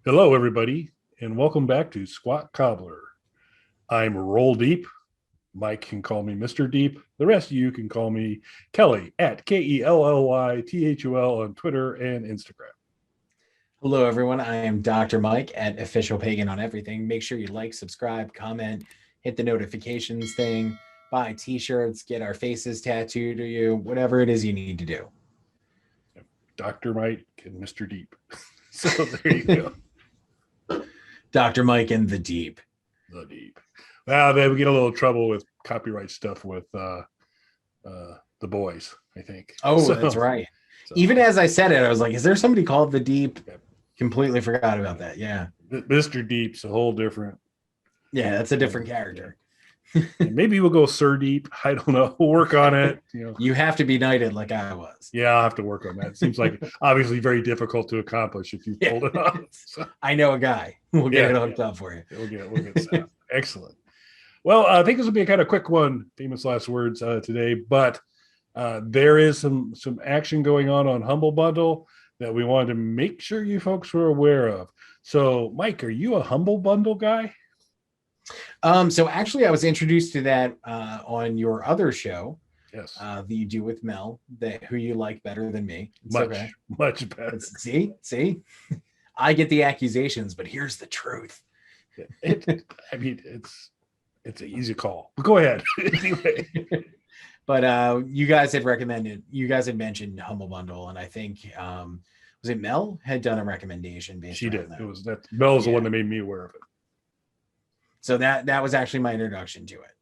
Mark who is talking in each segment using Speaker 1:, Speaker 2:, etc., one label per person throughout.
Speaker 1: Hello, everybody, and welcome back to Squat Cobbler. I'm Roll Deep. Mike can call me Mr. Deep. The rest of you can call me Kelly at KELLYTHUL on Twitter and Instagram.
Speaker 2: Hello, everyone. I am Dr. Mike at Official Pagan on everything. Make sure you like, subscribe, comment, hit the notifications thing, buy t-shirts, get our faces tattooed to you, whatever it is you need to do.
Speaker 1: Dr. Mike and Mr. Deep. So there you go.
Speaker 2: Dr. Mike and the Deep.
Speaker 1: The Deep. Well, then we get a little trouble with copyright stuff with the boys, I think.
Speaker 2: Oh, that's right. So, even as I said it, I was like, is there somebody called the Deep? Yeah. Completely forgot about that. Yeah.
Speaker 1: Mr. Deep's a whole different.
Speaker 2: Yeah, that's a different character.
Speaker 1: Maybe we'll go Sir Deep. I don't know. We'll work on it.
Speaker 2: You have to be knighted like I was.
Speaker 1: Yeah, I'll have to work on that. It seems like obviously very difficult to accomplish if you pulled it off.
Speaker 2: So. I know a guy. We'll get it hooked up for you.
Speaker 1: We'll get set up. Excellent. Well, I think this will be a kind of quick one, famous last words today, but there is some action going on Humble Bundle that we wanted to make sure you folks were aware of. So, Mike, are you a Humble Bundle guy?
Speaker 2: So actually, I was introduced to that on your other show.
Speaker 1: Yes.
Speaker 2: That you do with Mel, who you like better than me.
Speaker 1: It's much better.
Speaker 2: See, I get the accusations, but here's the truth.
Speaker 1: It's an easy call. But go ahead. Anyway.
Speaker 2: But you guys had mentioned Humble Bundle, and I think was it Mel had done a recommendation based.
Speaker 1: She did. That. It was that Mel's the one that made me aware of it.
Speaker 2: So that was actually my introduction to it.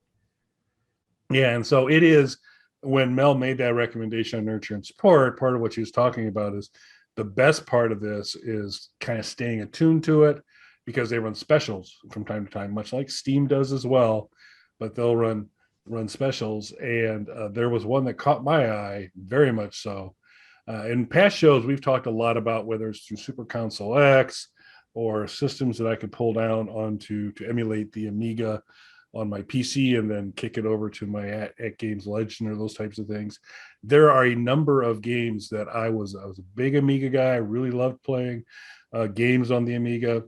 Speaker 1: Yeah, and so it is when Mel made that recommendation on Nurture and Support, part of what she was talking about is the best part of this is kind of staying attuned to it because they run specials from time to time, much like Steam does as well, but they'll run specials. And there was one that caught my eye very much so. In past shows, we've talked a lot about whether it's through Super Console X or systems that I could pull down onto to emulate the Amiga on my PC and then kick it over to my at Games Legend or those types of things. There are a number of games that I was a big Amiga guy. I really loved playing games on the Amiga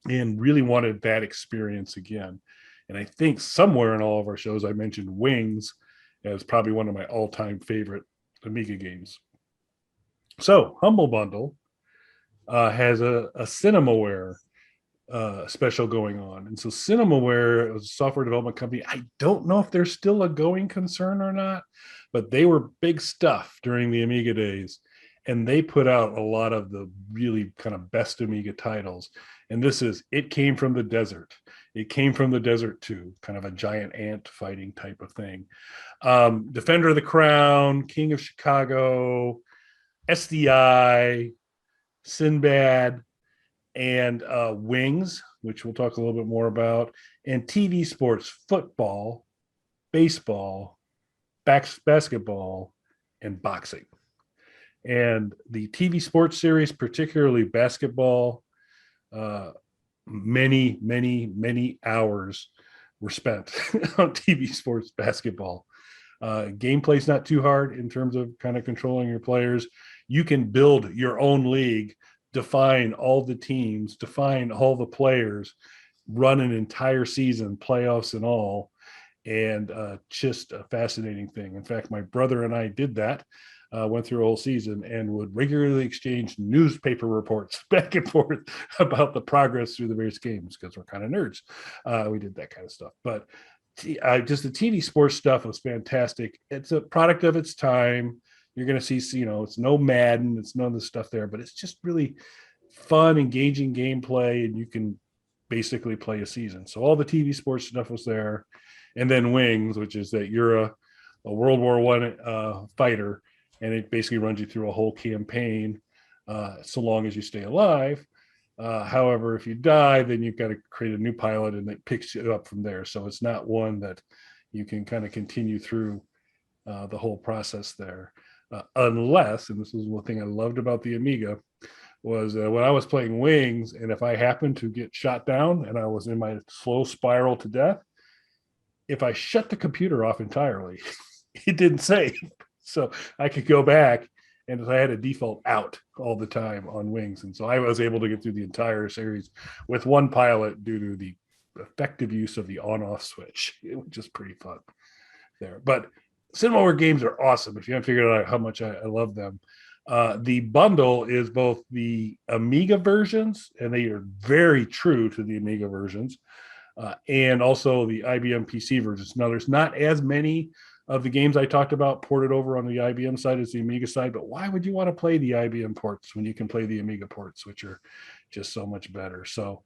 Speaker 1: and really wanted that experience again. And I think somewhere in all of our shows, I mentioned Wings as probably one of my all-time favorite Amiga games. So Humble Bundle has a Cinemaware special going on. And so Cinemaware is a software development company. I don't know if they're still a going concern or not, but they were big stuff during the Amiga days. And they put out a lot of the really kind of best Amiga titles. And this is It Came from the Desert. It Came from the Desert 2, kind of a giant ant fighting type of thing. Defender of the Crown, King of Chicago, SDI, Sinbad, and Wings, which we'll talk a little bit more about, and TV sports, football, baseball, basketball, and boxing. And the TV sports series, particularly basketball, many hours were spent on TV sports basketball. Gameplay's not too hard in terms of kind of controlling your players. You can build your own league, define all the teams, define all the players, run an entire season, playoffs and all, and just a fascinating thing. In fact, my brother and I did that, went through a whole season and would regularly exchange newspaper reports back and forth about the progress through the various games because we're kind of nerds. We did that kind of stuff. But just the TV sports stuff was fantastic. It's a product of its time. You're going to see, it's no Madden, it's none of the stuff there, but it's just really fun, engaging gameplay, and you can basically play a season. So all the TV sports stuff was there. And then Wings, which is that you're a World War I fighter, and it basically runs you through a whole campaign so long as you stay alive. However, if you die, then you've got to create a new pilot, and it picks you up from there. So it's not one that you can kind of continue through the whole process there. Unless, and this is one thing I loved about the Amiga, was when I was playing Wings, and if I happened to get shot down and I was in my slow spiral to death, if I shut the computer off entirely, it didn't save. So I could go back and I had a default out all the time on Wings, and so I was able to get through the entire series with one pilot due to the effective use of the on-off switch, which is pretty fun there. But Cinemaware games are awesome. If you haven't figured out how much I love them, the bundle is both the Amiga versions, and they are very true to the Amiga versions, and also the IBM PC versions. Now, there's not as many of the games I talked about ported over on the IBM side as the Amiga side, but why would you want to play the IBM ports when you can play the Amiga ports, which are just so much better? So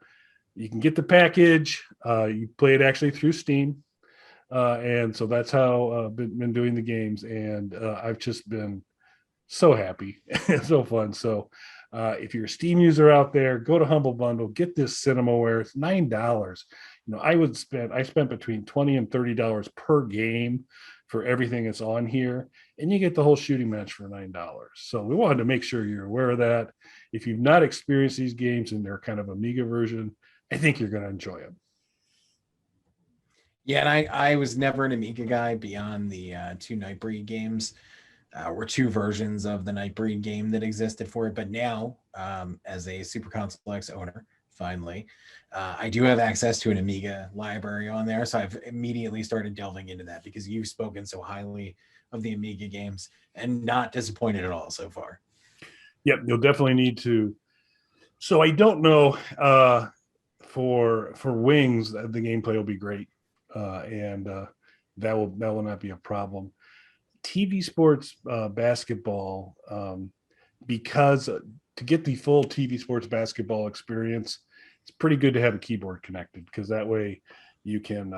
Speaker 1: you can get the package. You play it actually through Steam. And so that's how I've been doing the games. And I've just been so happy. It's so fun. So if you're a Steam user out there, go to Humble Bundle, get this Cinemaware. It's $9. I spent between $20 and $30 per game for everything that's on here, and you get the whole shooting match for $9. So we wanted to make sure you're aware of that. If you've not experienced these games in their kind of Amiga version, I think you're going to enjoy them.
Speaker 2: Yeah, and I was never an Amiga guy beyond the two Nightbreed games. Or two versions of the Nightbreed game that existed for it. But now, as a Super Console X owner, finally, I do have access to an Amiga library on there. So I've immediately started delving into that because you've spoken so highly of the Amiga games and not disappointed at all so far.
Speaker 1: Yep, you'll definitely need to. So I don't know for Wings, the gameplay will be great, and that will not be a problem. TV sports basketball, because to get the full TV sports basketball experience, it's pretty good to have a keyboard connected, because that way you can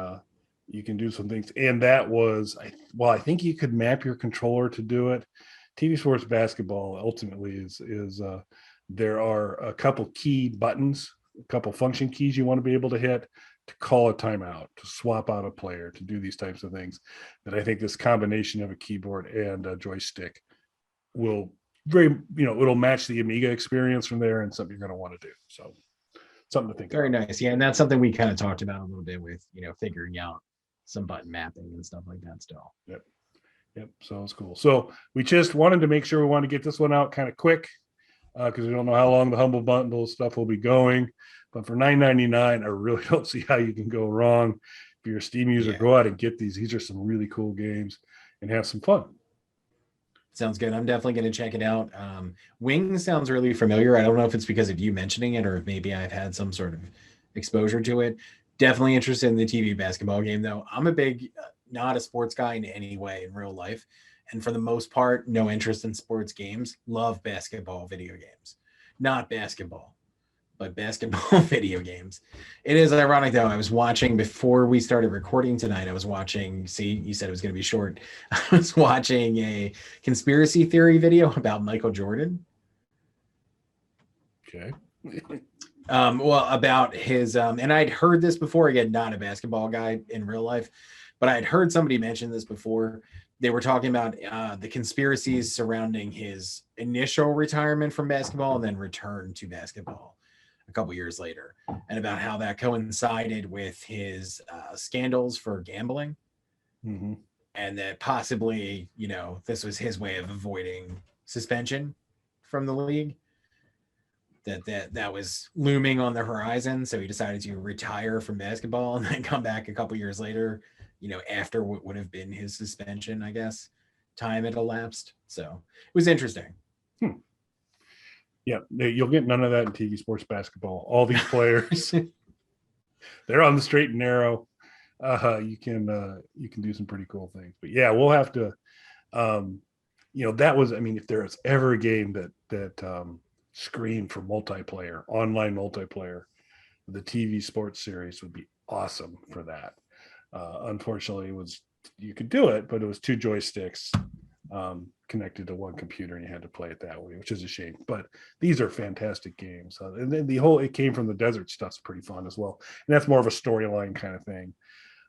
Speaker 1: do some things. And that was, I think you could map your controller to do it. TV sports basketball ultimately is there are a couple key buttons, a couple function keys you want to be able to hit to call a timeout, to swap out a player, to do these types of things. That I think this combination of a keyboard and a joystick will it'll match the Amiga experience from there, and something you're going to want to do. So something to think
Speaker 2: Very
Speaker 1: about.
Speaker 2: nice. Yeah, and that's something we kind of talked about a little bit with, figuring out some button mapping and stuff like that still.
Speaker 1: Yep. So it's cool. So we just wanted to make sure we want to get this one out kind of quick, because we don't know how long the Humble Bundle stuff will be going. But for $9.99, I really don't see how you can go wrong. If you're a Steam user, go out and get these. These are some really cool games, and have some fun.
Speaker 2: Sounds good. I'm definitely going to check it out. Wings sounds really familiar. I don't know if it's because of you mentioning it, or if maybe I've had some sort of exposure to it. Definitely interested in the TV basketball game, though. I'm a big, not a sports guy in any way in real life. And for the most part, no interest in sports games. Love basketball video games. Not basketball, but basketball video games. It is ironic, though. I was watching, before we started recording tonight, see, you said it was going to be short. I was watching a conspiracy theory video about Michael Jordan.
Speaker 1: Okay.
Speaker 2: About his, and I'd heard this before. Again, not a basketball guy in real life, but I'd heard somebody mention this before. They were talking about the conspiracies surrounding his initial retirement from basketball and then return to basketball a couple years later, and about how that coincided with his scandals for gambling.
Speaker 1: Mm-hmm.
Speaker 2: And that possibly, this was his way of avoiding suspension from the league. That was looming on the horizon. So he decided to retire from basketball and then come back a couple years later, after what would have been his suspension, I guess. Time had elapsed. So it was interesting.
Speaker 1: Yeah, you'll get none of that in TV sports basketball. All these players, they're on the straight and narrow. You can do some pretty cool things. But yeah, we'll have to. That was. I mean, if there was ever a game that screamed for multiplayer, online multiplayer, the TV sports series would be awesome for that. Unfortunately, you could do it, but it was two joysticks connected to one computer, and you had to play it that way, which is a shame. But these are fantastic games, and then it came from the desert stuff's pretty fun as well, and that's more of a storyline kind of thing.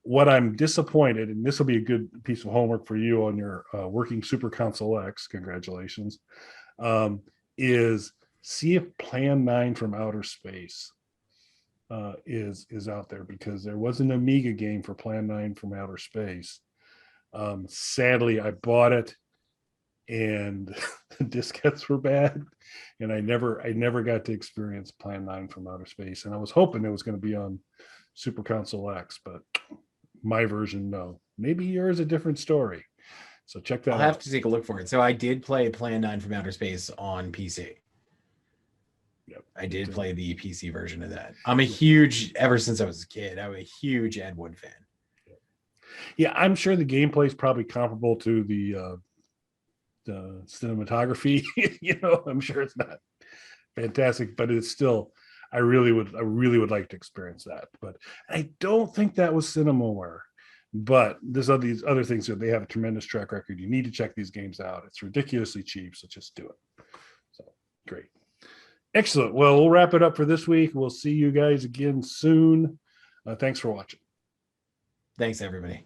Speaker 1: What I'm disappointed, and this will be a good piece of homework for you on your working Super Console X, congratulations, is see if Plan 9 from Outer Space is out there, because there was an Amiga game for Plan 9 from Outer Space. Sadly, I bought it and the diskettes were bad, and I never got to experience Plan 9 from Outer Space, and I was hoping it was going to be on Super Console X, but my version, no. Maybe yours a different story. So check that
Speaker 2: I'll
Speaker 1: out.
Speaker 2: have to take a look for it. So I did play Plan 9 from Outer Space on PC.
Speaker 1: Yep.
Speaker 2: I did play the PC version of that. I'm a huge, ever since I was a kid, I'm a huge Ed Wood fan.
Speaker 1: Yeah, I'm sure the gameplay is probably comparable to the cinematography. I'm sure it's not fantastic, but it's still, I really would like to experience that. But I don't think that was Cinemaware. But there's all these other things that they have a tremendous track record. You need to check these games out. It's ridiculously cheap, so just do it. So great. Excellent. Well, we'll wrap it up for this week. We'll see you guys again soon. Thanks for watching.
Speaker 2: Thanks, everybody.